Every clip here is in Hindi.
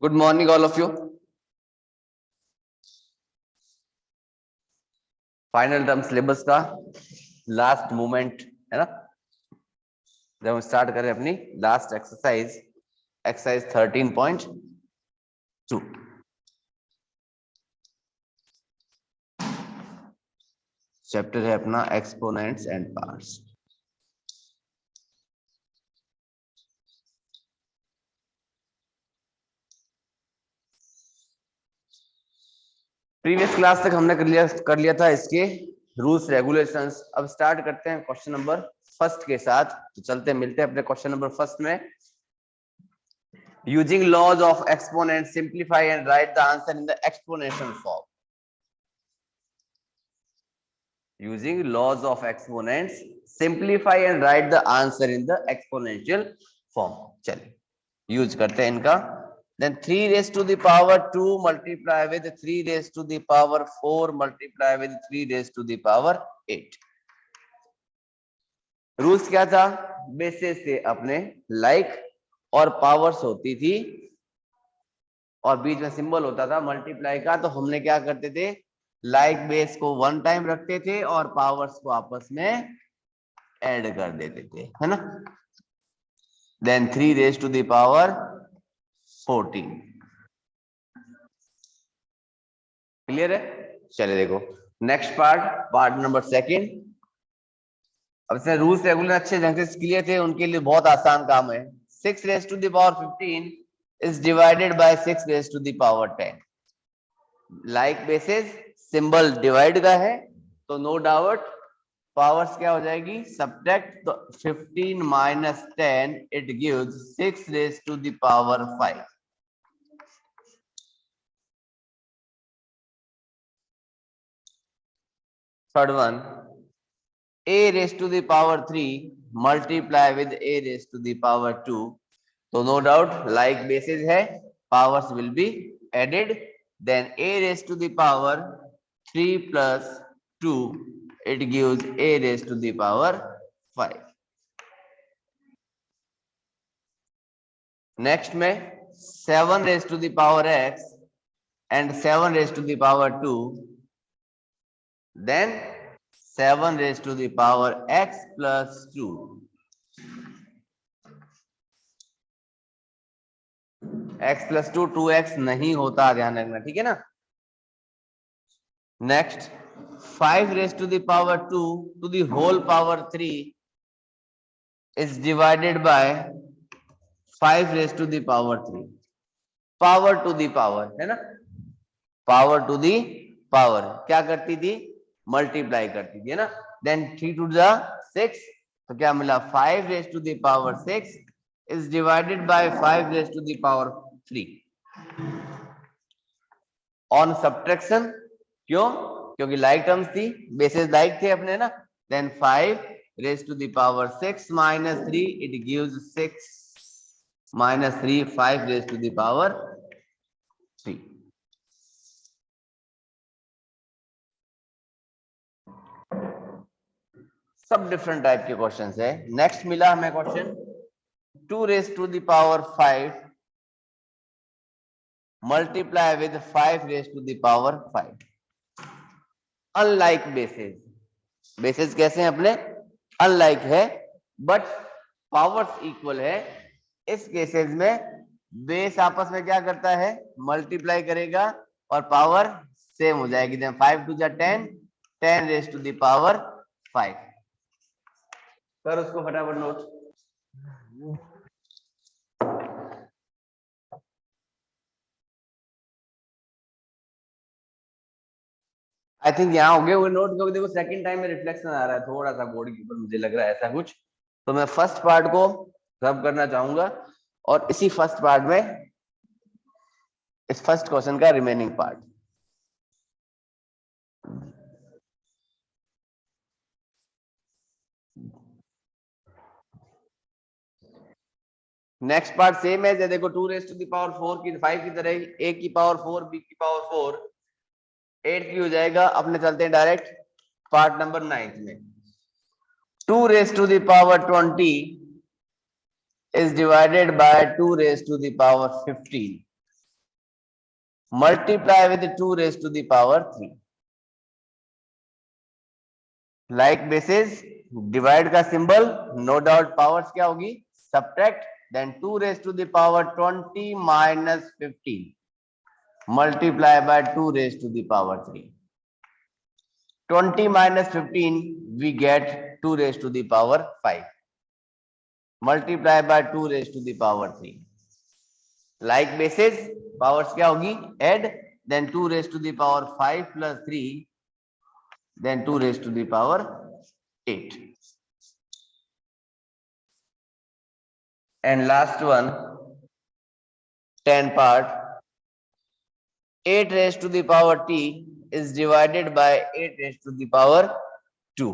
Good morning all of you. Final term syllabus का लास्ट मोमेंट है ना, जब हम स्टार्ट करें अपनी लास्ट एक्सरसाइज 13.2। चैप्टर है अपना exponents and parts. Previous class तक हमने कर लिया था इसके रूल्स रेगुलेशंस। अब स्टार्ट करते हैं क्वेश्चन नंबर फर्स्ट के साथ। तो चलते मिलते हैं अपने क्वेश्चन नंबर फर्स्ट में। Using laws of exponent simplify and write the answer in the exponential form. Using laws of exponents simplify and write the answer in the exponential form. चलिए यूज करते हैं इनका। Then 3 raised to the power 2 multiply with 3 raised to the power 4 multiply with 3 raised to the power 8। Rules क्या था? बेसिस से अपने लाइक और पावर्स होती थी और बीच में सिंबल होता था मल्टीप्लाई का। तो हमने क्या करते थे, लाइक बेस को वन टाइम रखते थे और पावर्स को आपस में ऐड कर देते थे, है ना। Then 3 raised to the power 14। Clear है? चलिए देखो नेक्स्ट पार्ट नंबर सेकंड। अब इसमें रूल्स रेगुलर अच्छे ढंग से क्लियर थे, उनके लिए बहुत आसान काम है। 6 raised to the power 15 is divided by 6 raised to the power 10। Like basis symbol divide का है तो नो डाउट पावर्स क्या हो जाएगी, सब्ट्रैक्ट। तो 15 minus 10 it gives 6 raised to the power 5। Third one, a raised to the power 3 multiply with a raised to the power 2। तो नो डाउट लाइक बेसिस है, powers will be added. Then a raised to the power 3 plus 2 it gives a raised to the power 5। Next में 7 raised to the power x and 7 raised to the power 2, then 7 raised to the power x plus 2। x plus 2 2x नहीं होता, ध्यान रखना, ठीक है ना। Next 5 raised to the power 2 to the whole power 3 is divided by 5 raised to the power 3। Power to the power है ना, पावर टू दी पावर क्या करती थी, मल्टीप्लाई करती थी, है ना। देन 3 to the 6, तो क्या मिला, 5 raised to the power 6 is divided by 5 raised to the power 3। On subtraction, क्यों? क्योंकि लाइक टर्म्स थी, बेसिस लाइक थे अपने ना। Then 5 raised to the power 6 minus 3 it gives 6 minus 3 5 raised to the power 3। सब डिफरेंट टाइप के क्वेश्चंस है। नेक्स्ट मिला हमें question 2 raised to the power 5 multiply with 5 raised to the power 5। Unlike basis, basis कैसे हैं अपने, अनलाइक है बट पावर्स इक्वल है। इस केसेस में बेस आपस में क्या करता है, मल्टीप्लाई करेगा और पावर सेम हो जाएगी। 5 to the 10 10 raised to the power 5। कर उसको फटाफट नोट। आई थिंक यहाँ हो गए वो नोट, क्योंकि देखो सेकंड टाइम में रिफ्लेक्शन आ रहा है थोड़ा सा बोर्ड के ऊपर, मुझे लग रहा है ऐसा कुछ। तो मैं फर्स्ट पार्ट को रब करना चाहूंगा और इसी फर्स्ट पार्ट में इस फर्स्ट क्वेश्चन का remaining part. Next part same है, देखो 2 raised to the power 4 की 5 की तरह a की पावर 4 b की पावर 4 8 की हो जाएगा। अपने चलते हैं डायरेक्ट पार्ट नंबर 9 में। 2 raised to the power 20 is divided by 2 raised to the power 15। Multiply with 2 raise to the power 3. Like basis divide का सिंबल, नो डाउट पावर्स क्या होगी, subtract, then 2 raise to the power 20 minus 15 multiply by 2 raised to the power 3. 20 minus 15 we get 2 raised to the power 5 multiply by 2 raised to the power 3. Like basis powers क्या होगी, add, then 2 raised to the power 5 plus 3, then 2 raised to the power 8. And last one, 10 part, 8 raised to the power t is divided by 8 raised to the power 2.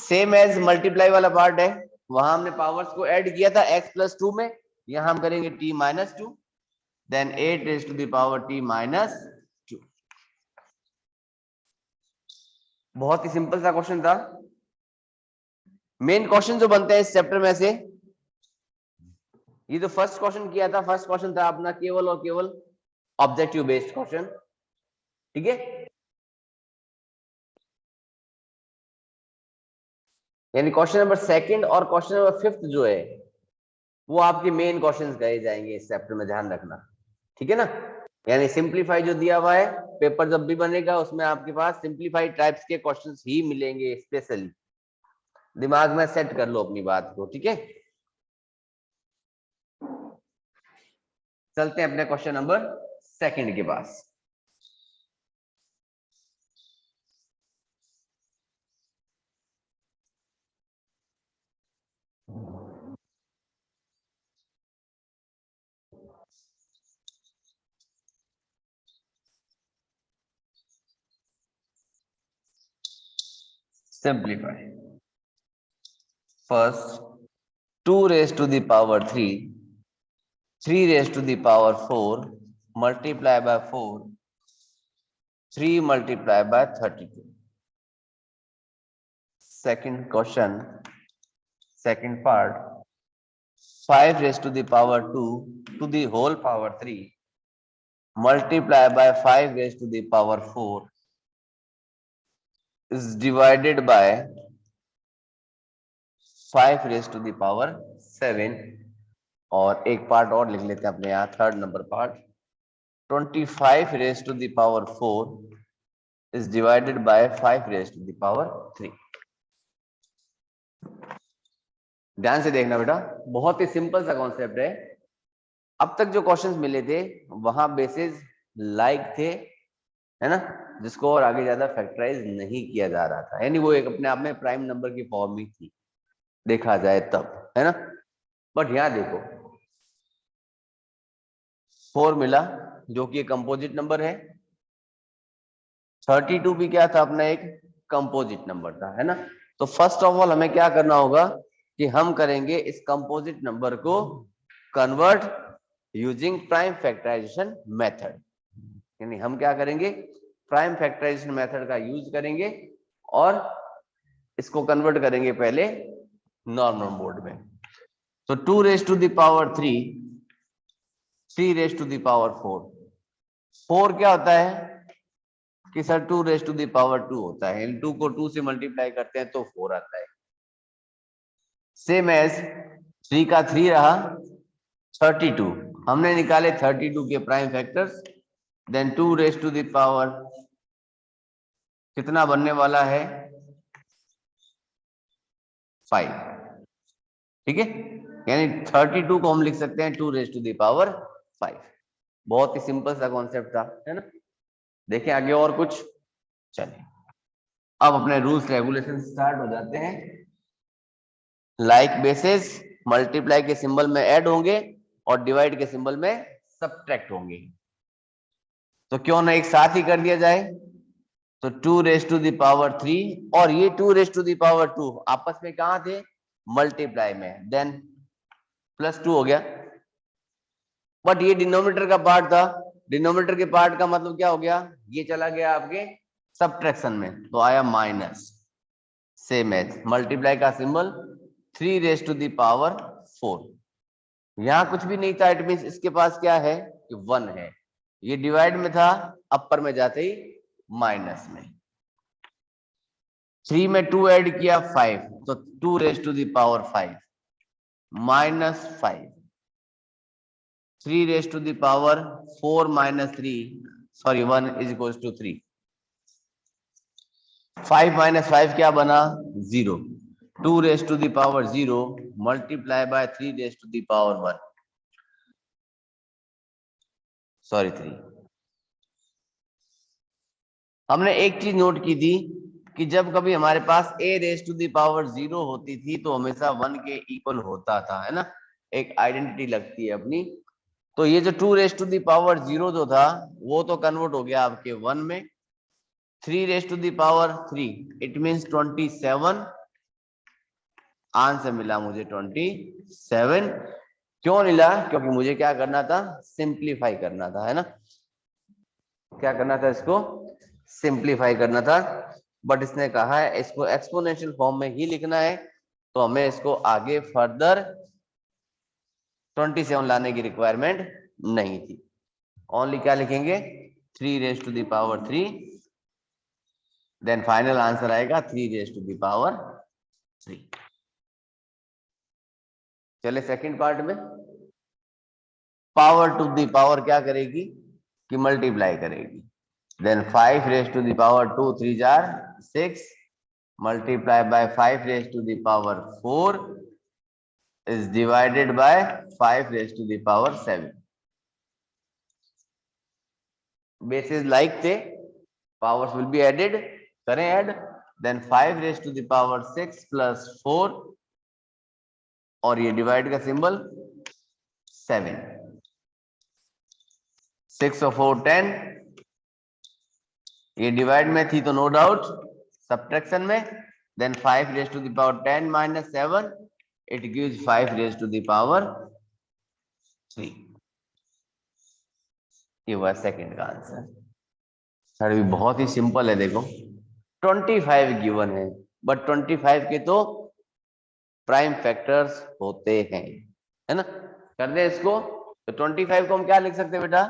Same as multiply वाला पार्ट है, वहां हमने पावर्स को ऐड किया था x प्लस 2 में, यहां हम करेंगे t minus 2, then 8 raise to the power t minus 2. बहुत ही सिंपल सा क्वेश्चन था. मेन क्वेश्चन जो बनते हैं इस चैप्टर में से, ये तो फर्स्ट क्वेश्चन किया था, फर्स्ट क्वेश्चन था अपना केवल और केवल ऑब्जेक्टिव बेस्ड क्वेश्चन. ठीक है, यानी क्वेश्चन नंबर सेकंड और क्वेश्चन नंबर फिफ्थ जो है वो आपके मेन क्वेश्चंस कहे जाएंगे इस चैप्टर में, ध्यान रखना. ठीक है ना, यानी सिंपलीफाई जो दिया हुआ है, पेपर जब भी बनेगा उसमें आपके पास सिंपलीफाइड टाइप्स के क्वेश्चंस ही मिलेंगे स्पेशली. दिमाग में सेट कर लो अपनी बात को. ठीक है, चलते हैं अपने क्वेश्चन नंबर सेकंड के पास. Simplify. First, 2 raised to the power 3, 3 raised to the power 4, multiply by 4, 3 multiply by 32. Second question, second part, 5 raised to the power 2 to the whole power 3, multiply by 5 raised to the power 4 is divided by 5 raised to the power 7. और एक पार्ट और लिख लेते हैं अपने यहाँ, third number part, 25 raised to the power 4 is divided by 5 raised to the power 3. ध्यान से देखना बेटा, बहुत ही सिंपल सा कॉन्सेप्ट है. अब तक जो क्वेश्चंस मिले थे वहां बेसिस लाइक थे, है ना, जिसको और आगे ज्यादा फैक्टराइज नहीं किया जा रहा था, यानी वो एक अपने आप में प्राइम नंबर की फॉर्म ही थी देखा जाए तब, है ना. बट यहां देखो 4 मिला जो कि एक कंपोजिट नंबर है, 32 भी क्या था अपना एक कंपोजिट नंबर था, है ना. तो फर्स्ट ऑफ ऑल हमें क्या करना होगा कि हम करेंगे इस कंपोजिट नंबर को convert using prime factorization method. यानी हम क्या करेंगे, प्राइम फैक्टराइजेशन मेथड का यूज करेंगे और इसको कन्वर्ट करेंगे पहले नॉर्मल मोड में. तो 2 raise to the power 3, 3 raise to the power 4, 4 क्या होता है कि sir 2 raise to the power 2 होता है, इन 2 को 2 से मल्टीप्लाई करते हैं तो 4 आता है. सेम एज 3 का 3 रहा 32, हमने निकाले 32 के prime factors, then 2 raise to the power कितना बनने वाला है 5. ठीक है, यानी 32 को हम लिख सकते हैं 2 रेज टू द पावर 5. बहुत ही सिंपल सा कॉन्सेप्ट था, है ना. देखें आगे और कुछ. चलिए अब अपने रूल्स रेगुलेशन स्टार्ट हो जाते हैं. लाइक बेसिस मल्टीप्लाई के सिंबल में ऐड होंगे और डिवाइड के सिंबल में सब्ट्रैक्ट होंगे. तो क्यों ना एक साथ ही कर दिया जाए. तो 2 रेज टू द पावर 3 और ये 2 रेज टू द पावर 2 आपस में कहां थे, मल्टीप्लाई में, देन +2 हो गया. बट ये डिनोमिनेटर का पार्ट था, डिनोमिनेटर के पार्ट का मतलब क्या हो गया, ये चला गया आपके सब्ट्रैक्शन में तो आया माइनस. सेम एज मल्टीप्लाई का symbol 3 raise to the power 4, यहां कुछ भी नहीं था, इट मींस इसके पास क्या है कि 1 है. ये डिवाइड में था, अपर में जाते ही माइनस में। 3 में 2 ऐड किया 5, तो 2 raise to the power 5 minus 5। 3 raise to the power 4 minus 3, sorry 1 is equal to 3। 5 minus 5 क्या बना? 0। 2 raise to the power 0 multiply by 3 raise to the power 1, sorry 3। हमने एक चीज नोट की थी कि जब कभी हमारे पास a raise to the power 0 होती थी तो हमेशा 1 के इक्वल होता था, है ना, एक आइडेंटिटी लगती है अपनी। तो ये जो 2 रेज टू द पावर 0 जो था वो तो कन्वर्ट हो गया आपके 1 में। 3 raise to the power 3 it means 27, answer मिला मुझे 27। क्यों मिला? क्योंकि मुझे क्या करना था? सिंप्लीफाई करना था, है ना। क्या करना था? इसको सिंप्लीफाई करना था। बट इसने कहा है इसको एक्सपोनेंशियल फॉर्म में ही लिखना है, तो हमें इसको आगे फर्दर 27 लाने की रिक्वायरमेंट नहीं थी। ओनली क्या लिखेंगे? 3 raise to the power 3, then final answer आएगा 3 रेज टू द पावर 3। चले सेकंड पार्ट में। पावर टू द पावर क्या करेगी कि मल्टीप्लाई करेगी। Then 5 raise to the power 2 3 जार 6 multiply by 5 raise to the power 4 is divided by 5 raised to the power 7. Bases like थे, powers will be added, करें add, then 5 raised to the power 6 plus 4 और ये डिवाइड का सिंबल 7। 6 और 4 10, ये डिवाइड में थी तो नो डाउट सब्ट्रैक्शन में। Then 5 raise to the power 10 minus 7 it gives 5 raise to the power 3। ये हुआ सेकंड का आंसर। सर भी बहुत ही सिंपल है, देखो 25 गिवन है, बट 25 के तो प्राइम फैक्टर्स होते हैं, है ना। कर दे इसको, तो 25 को हम क्या लिख सकते हैं बेटा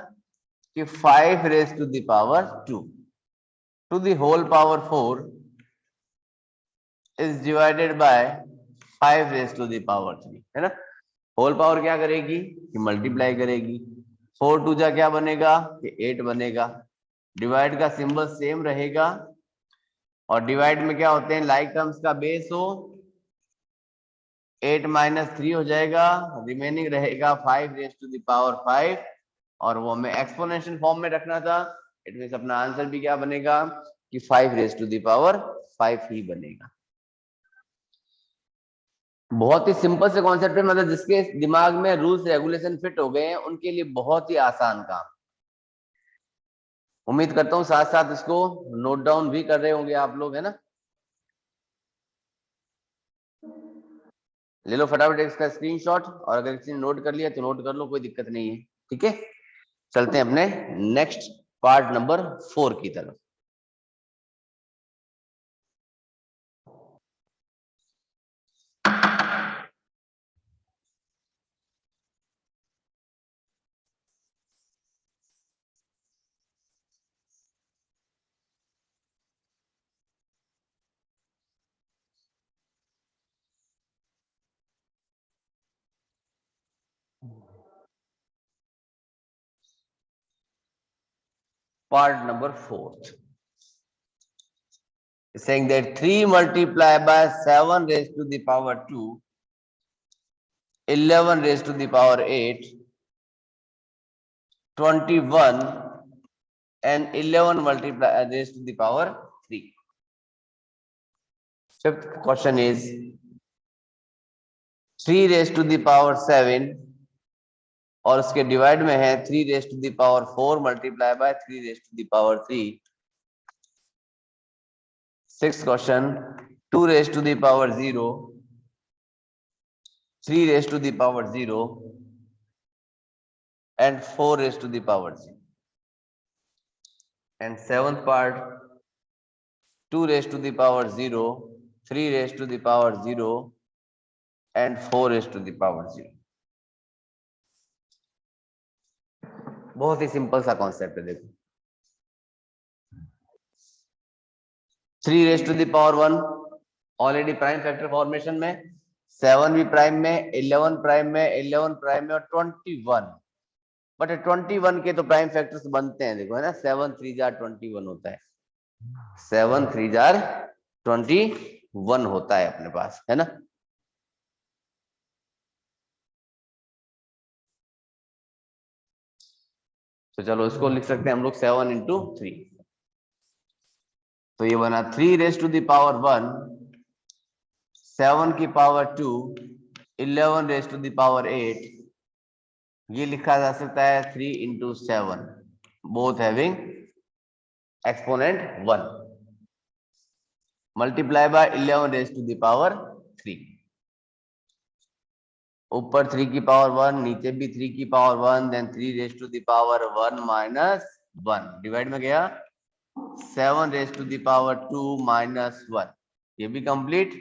कि 5 raise to the power 2 to the whole power 4 is divided by 5 raise to the power 3, है ना। होल पावर क्या करेगी कि मल्टीप्लाई करेगी। 4 2 जा क्या बनेगा कि 8 बनेगा। डिवाइड का सिंबल सेम रहेगा, और डिवाइड में क्या होते हैं लाइक टर्म्स का बेस हो। 8 माइनस 3 हो जाएगा, रिमेनिंग रहेगा 5 रेज टू द पावर 5, और वो हमें एक्सपोनेंशियल फॉर्म में रखना था। इट मींस अपना आंसर भी क्या बनेगा कि 5 रेज टू द पावर 5 ही बनेगा। बहुत ही सिंपल से कॉन्सेप्ट है, मतलब जिसके दिमाग में रूल्स रेगुलेशन फिट हो गए हैं उनके लिए बहुत ही आसान काम। उम्मीद करता हूँ साथ साथ इसको नोट डाउन भी कर रहे होंगे आप लोग, है ना। ले लो फटाफट इसका स्क्रीनशॉट, और अगर किसी ने नोट कर लिया तो नोट कर लो, कोई दिक्कत नहीं है, ठीक है। चलते हैं अपने नेक्स्ट पार्ट नंबर 4 की तरफ। Part number 4 is saying that 3 multiplied by 7 raised to the power 2, 11 raised to the power 8, 21 and 11 multiplied raised to the power 3. Fifth question is 3 raised to the power 7 और उसके डिवाइड में है 3 raised to the power 4 multiplied by 3 raised to the power 3. Sixth question 2 raised to the power 0, 3 raised to the power 0 and 4 raised to the power 0. And seventh part 2 raised to the power 0, 3 raised to the power 0 and 4 raised to the power 0. बहुत ही सिंपल सा कॉन्सेप्ट है, देखो 3 raise to the power 1 already prime factor formation में, 7 भी प्राइम में, 11 प्राइम में, 11 प्राइम में और 21, बट 21 के तो प्राइम फैक्टर्स बनते हैं, देखो है ना, 7 3 जार 21 होता है, 7 3 जार 21 होता है अपने पास, है ना। तो चलो इसको लिख सकते हैं हम लोग 7 इंटू 3, तो ये बना 3 रेज टू द पावर 1, 7 की power 2, 11 raise to the power 8, ये लिखा जा सकता है 3 into 7, both having exponent 1, multiply by 11 raise to the power 3, ऊपर 3 की पावर 1, नीचे भी 3 की power 1, then 3 raise to the power 1 minus 1, divide में गया 7 raise to the power 2 minus 1, ये भी कंप्लीट,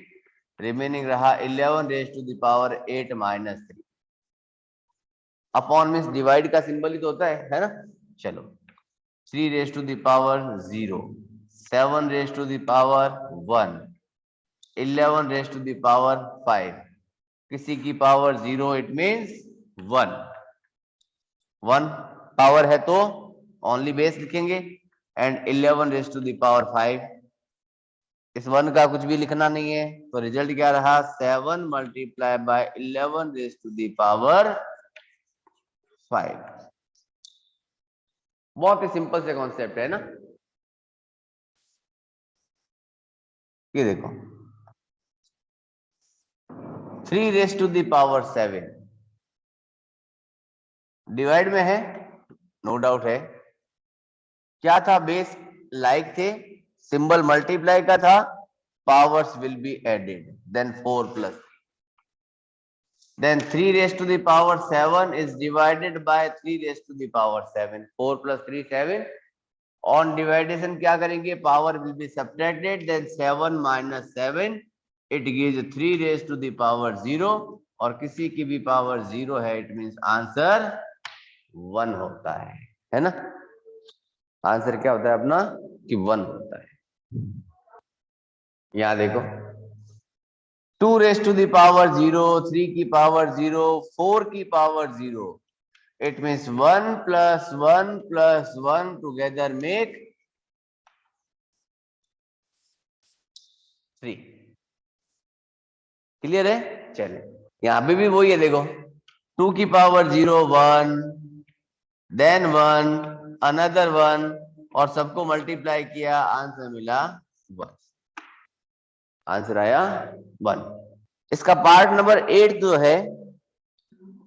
रिमेनिंग रहा 11 raise to the power 8 minus 3, upon means divide का सिंबल ही तो होता है ना। चलो 3 raise to the power 0, 7 raise to the power 1, 11 raise to the power 5, किसी की पावर 0 इट मींस 1, 1 पावर है तो ओनली बेस लिखेंगे, and 11 raise to the power 5, इस 1 का कुछ भी लिखना नहीं है, तो रिजल्ट क्या रहा 7 multiply by 11 raise to the power 5। बहुत ही सिंपल से कॉन्सेप्ट है ना, ये देखो 3 raise to the power 7 divide में है, नो डाउट है, क्या था बेस लाइक थे, सिंबल मल्टीप्लाई का था, powers will be added, then 4 plus, then 3 raised to the power 7 is divided by 3 raised to the power 7, 4 plus 3 7, on division क्या करेंगे, power will be subtracted, then 7 minus 7 it gives 3 raised to the power 0, और किसी की भी पावर 0 है, it means आंसर 1 होता है ना, आंसर क्या होता है अपना कि 1 होता है। यहां देखो 2 रेज टू द पावर 0, 3 की पावर 0, 4 की power 0, it means 1 plus 1 plus 1 together make 3, clear है। चले यहां पे भी वही है, देखो 2 की पावर 0 1, देन 1 अनदर 1, और सबको मल्टीप्लाई किया, आंसर मिला 1, आंसर आया 1। इसका पार्ट नंबर 8 जो है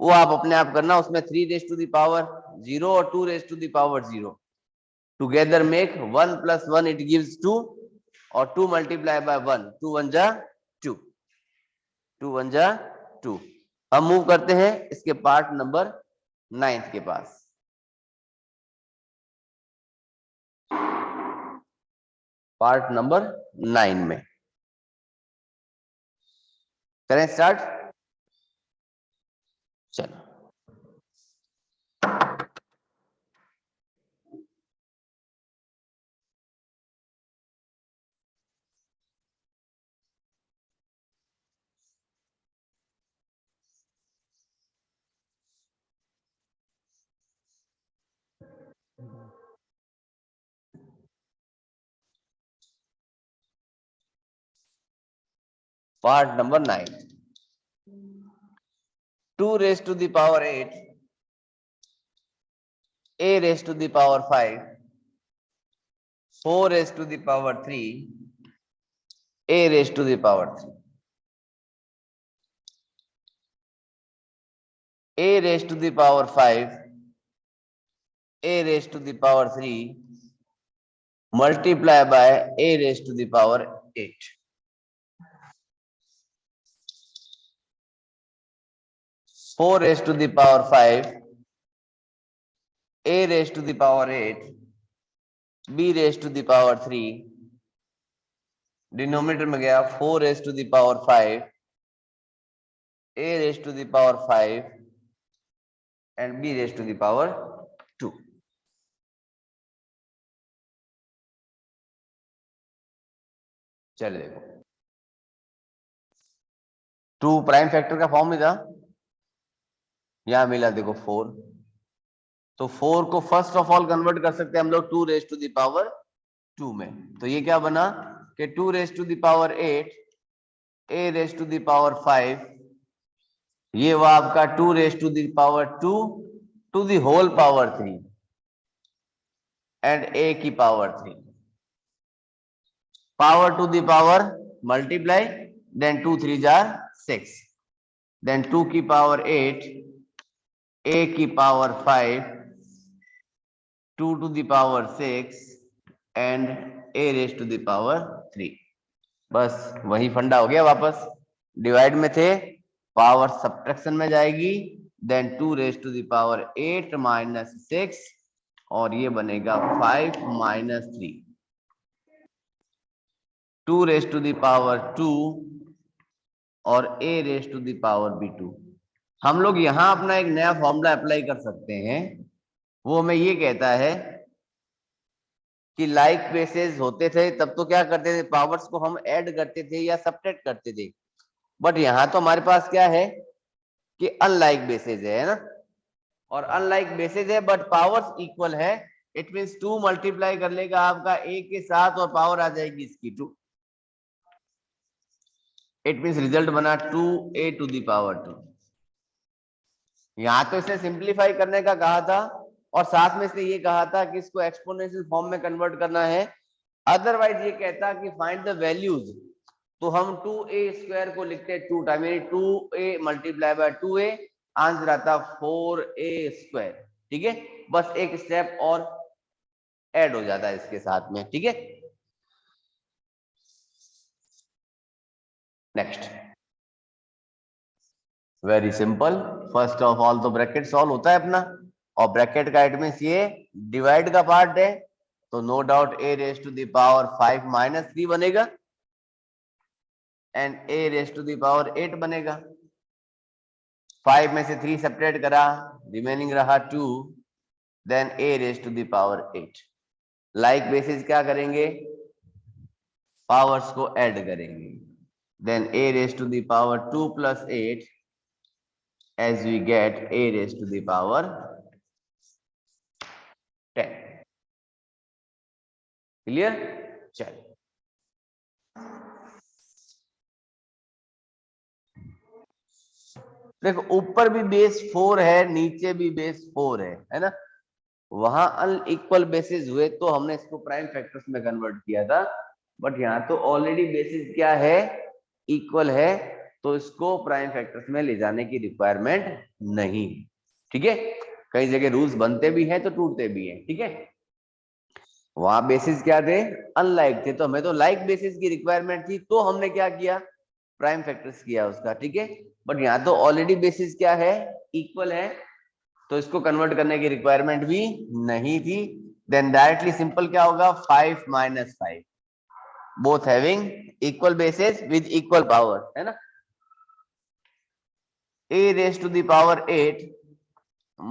वो आप अपने आप करना, उसमें 3 रेज टू द पावर 0 और 2 raise to the power 0 together make 1 plus 1 it gives 2, और 2 मल्टीप्लाई बाय 1, 2 1 जा 2, 2 1 जा 2। हम मूव करते हैं इसके पार्ट नंबर 9 के पास, पार्ट नंबर 9 में करें स्टार्ट। चलो part number 9, 2 raised to the power 8, a raised to the power 5, 4 raised to the power 3, a raised to the power 3, a raised to the power 5, a raised to the power 3 multiply by a raised to the power 8, 4 raised to the power 5, a raised to the power 8, b raised to the power 3, denominator में गया 4 raised to the power 5, a raised to the power 5 and b raised to the power 2। चलिए देखो, 2 प्राइम फैक्टर का फॉर्म में था, यहां मिला देखो 4, तो 4 को फर्स्ट ऑफ ऑल कन्वर्ट कर सकते हैं हम लोग 2 रेज टू द पावर 2 में। तो ये क्या बना कि 2 raise to the power 8, a raise to the power 5, ये हुआ आपका 2 raise to the power 2 to the whole पावर 3 एंड a की power 3, power to the power multiply, then 2 3 जार 6, देन 2 की पावर 8, a की power 5, 2 to the power 6 and a raise to the power 3। बस वही फंडा हो गया, वापस डिवाइड में थे, पावर सब्ट्रैक्शन में जाएगी, then 2 raise to the power 8 minus 6 और ये बनेगा 5 minus 3, 2 raise to the power 2 और a raise to the power भी 2। हम लोग यहां अपना एक नया फॉर्मूला अप्लाई कर सकते हैं, वो हमें ये कहता है कि लाइक बेसेस होते थे तब तो क्या करते थे, पावर्स को हम ऐड करते थे या सब्ट्रैक्ट करते थे, बट यहां तो हमारे पास क्या है कि अनलाइक बेसेस है ना, और अनलाइक बेसेस है बट पावर्स इक्वल है, इट मींस 2 मल्टीप्लाई कर लेगा आपका a के साथ और पावर आ जाएगी इसकी 2, इट मींस रिजल्ट बना 2a टू द पावर 2। यहां तो इसे सिंप्लीफाई करने का कहा था और साथ में इसने ये कहा था कि इसको एक्सपोनेंशियल फॉर्म में कन्वर्ट करना है, अदरवाइज ये कहता कि फाइंड द वैल्यूज, तो हम 2a स्क्वायर को लिखते 2 time, 2a multiply by 2a, answer आता 4a स्क्वायर। ठीक है, बस एक स्टेप और ऐड हो जाता है इसके साथ में। ठीक है, next, very simple, first of all तो ब्रैकेट सॉल्व होता है अपना, और ब्रैकेट का इट मींस ये डिवाइड का पार्ट है, तो no doubt a raise to the power 5 minus 3 बनेगा and a raise to the power 8 बनेगा। 5 में से 3 सेपरेट करा, रिमेनिंग रहा 2, then a raise to the power 8। Like bases क्या करेंगे, पावर्स को ऐड करेंगे, then a raise to the power 2 plus 8 as we get a raised to the power 10। Clear, चलिए देखो, ऊपर भी बेस 4 है, नीचे भी बेस 4 है ना, वहां अनइक्वल बेसिस हुए तो हमने इसको प्राइम फैक्टर्स में कन्वर्ट किया था, बट यहाँ तो ऑलरेडी बेसिस क्या है, इक्वल है, तो इसको प्राइम फैक्टर्स में ले जाने की रिक्वायरमेंट नहीं। ठीक है, कई जगह रूल्स बनते भी हैं तो टूटते भी हैं। ठीक है, वहां बेसिस क्या थे, अनलाइक थे, तो हमें तो लाइक बेसिस की रिक्वायरमेंट थी, तो हमने क्या किया, प्राइम फैक्टर्स किया उसका। ठीक है, बट यहाँ तो ऑलरेडी बेसिस क्या है, इक्वल है, तो इसको कन्वर्ट करने की रिक्वायरमेंट भी नहीं थी, देन डायरेक्टली सिंपल क्या होगा, 5 minus 5, both having equal bases with equal power, है ना, a raise to the power 8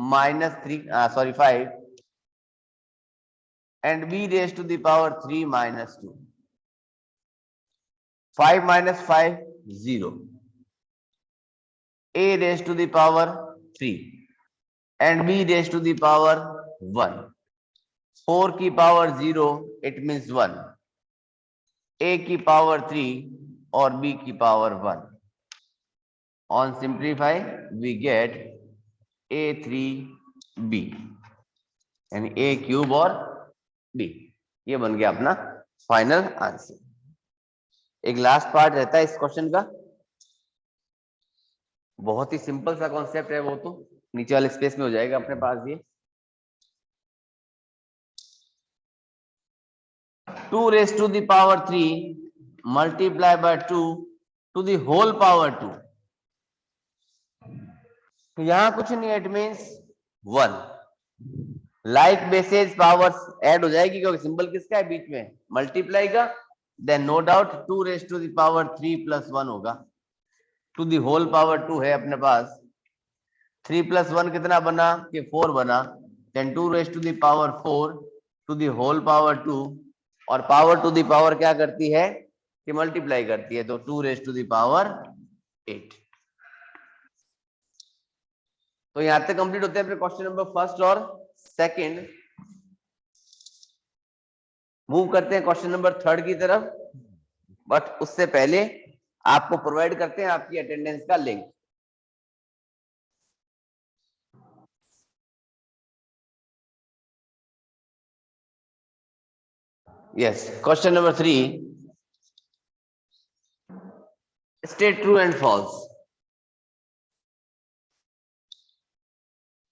minus 3 sorry 5 and b raised to the power 3 minus 2, 5 minus 5 0, a raised to the power 3 and b raised to the power 1, 4 की पावर 0 it means 1, a की पावर 3 और b की power 1, on simplify we get a3b यानी a क्यूब और b, ये बन गया अपना फाइनल आंसर। एक लास्ट पार्ट रहता है इस क्वेश्चन का, बहुत ही सिंपल सा कॉन्सेप्ट है, वो तो नीचे वाले स्पेस में हो जाएगा अपने पास ये, 2 raise to the power 3 multiply by 2 to the whole power 2, तो यहां कुछ नहीं, it means 1, like bases powers add हो जाएगी क्योंकि सिंबल किसका है बीच में, मल्टीप्लाई का, then no doubt 2 raise to the power 3 plus 1 होगा, टू द होल पावर 2 है अपने पास, 3 प्लस 1 कितना बना कि 4 बना, then 2 raise to the power 4 to the whole power 2, और पावर टू द पावर क्या करती है, कि मल्टीप्लाई करती है, तो 2 रेज टू द पावर 8। तो यहां तक कंप्लीट होते हैं अपने क्वेश्चन नंबर फर्स्ट और सेकंड। मूव करते हैं क्वेश्चन नंबर थर्ड की तरफ, बट उससे पहले आपको प्रोवाइड करते हैं आपकी अटेंडेंस का link. Yes, question number 3, state true and false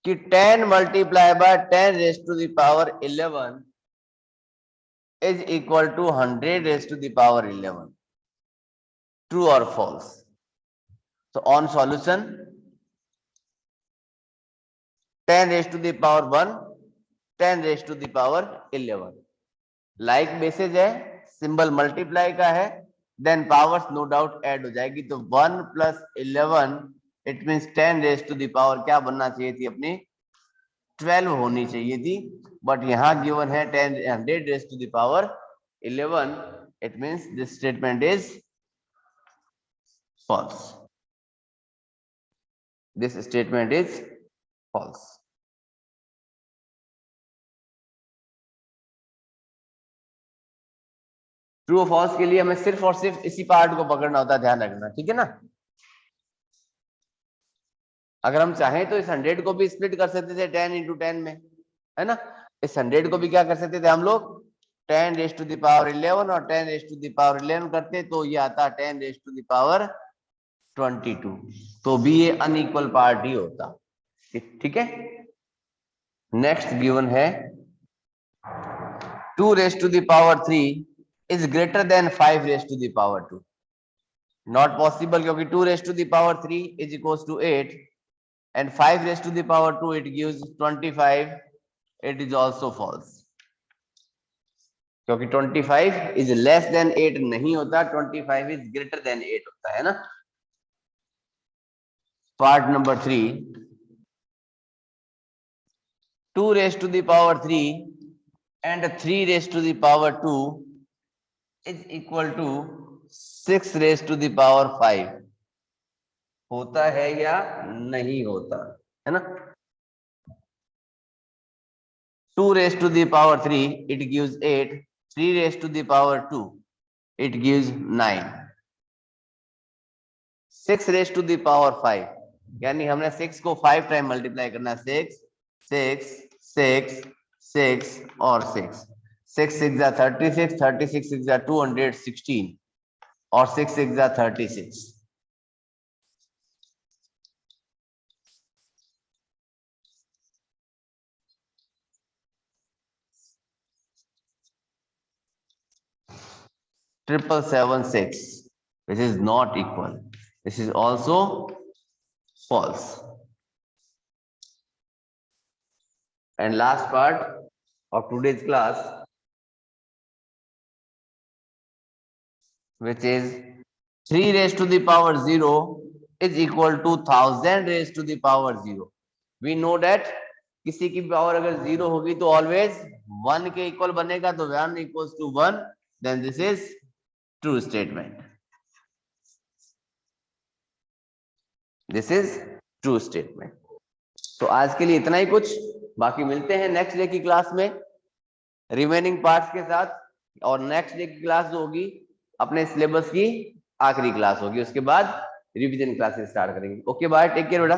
कि 10 multiply by 10 raise to the power 11 is equal to 100 raised to the power 11. True or false? So on solution, 10 raised to the power 1, 10 raised to the power 11. Like basis है, symbol multiply का है, then powers no doubt add हो जाएगी, तो 1 plus 11 it means 10 raised to the power क्या बनना चाहिए थी अपनी 12 होनी चाहिए थी, बट यहाँ गिवन है 100 raised to the power 11, it means this statement is false. This statement is false. True और फॉल्स के लिए हमें सिर्फ और सिर्फ इसी पार्ट को पकड़ना होता है, ध्यान रखना, ठीक है ना। अगर हम चाहें तो इस 100 को भी स्प्लिट कर सकते थे 10 into 10 में, है ना। इस 100 को भी क्या कर सकते थे हम लोग 10 raised to the power 11 और 10 raised to the power 11 करते, तो ये आता 10 raised to the power 22, तो भी ये अनइक्वल पार्ट ही होता, ठीक है। नेक्स्ट गिवन है 2 raised to the power 3 is greater than 5 raised to the power 2. Not possible, क्योंकि 2 raised to the power 3 is equals to 8 and 5 raised to the power 2 it gives 25. It is also false, क्योंकि 25 is less than 8 नहीं होता, 25 is greater than 8 होता है ना। Part number 3, 2 raised to the power 3 and 3 raised to the power 2 is equal to 6 raised to the power 5 होता है या नहीं होता है ना। 2 raised to the power 3 it gives 8, 3 raised to the power 2 it gives 9, 6 raised to the power 5 यानी हमने 6 को 5 टाइम मल्टीप्लाई करना, 6 6 6 6 और 6, 6 6 जा 36, 36 6 जा 216 और 6 6 जा 36। Triple 7 6, which is not equal. This is also false. And last part of today's class, which is 3 raised to the power 0 is equal to 1000 raised to the power 0. We know that किसी की पावर अगर 0 होगी तो always 1 के इक्वल बनेगा, तो 1 equals to 1, then this is true statement. This is true statement. तो आज के लिए इतना ही कुछ, बाकी मिलते हैं नेक्स्ट डे की क्लास में रिमेनिंग पार्ट्स के साथ, और नेक्स्ट डे की क्लास जो होगी अपने सिलेबस की आखिरी क्लास होगी, उसके बाद रिवीजन क्लासेस स्टार्ट करेंगे। ओके बाय, टेक केयर बेटा।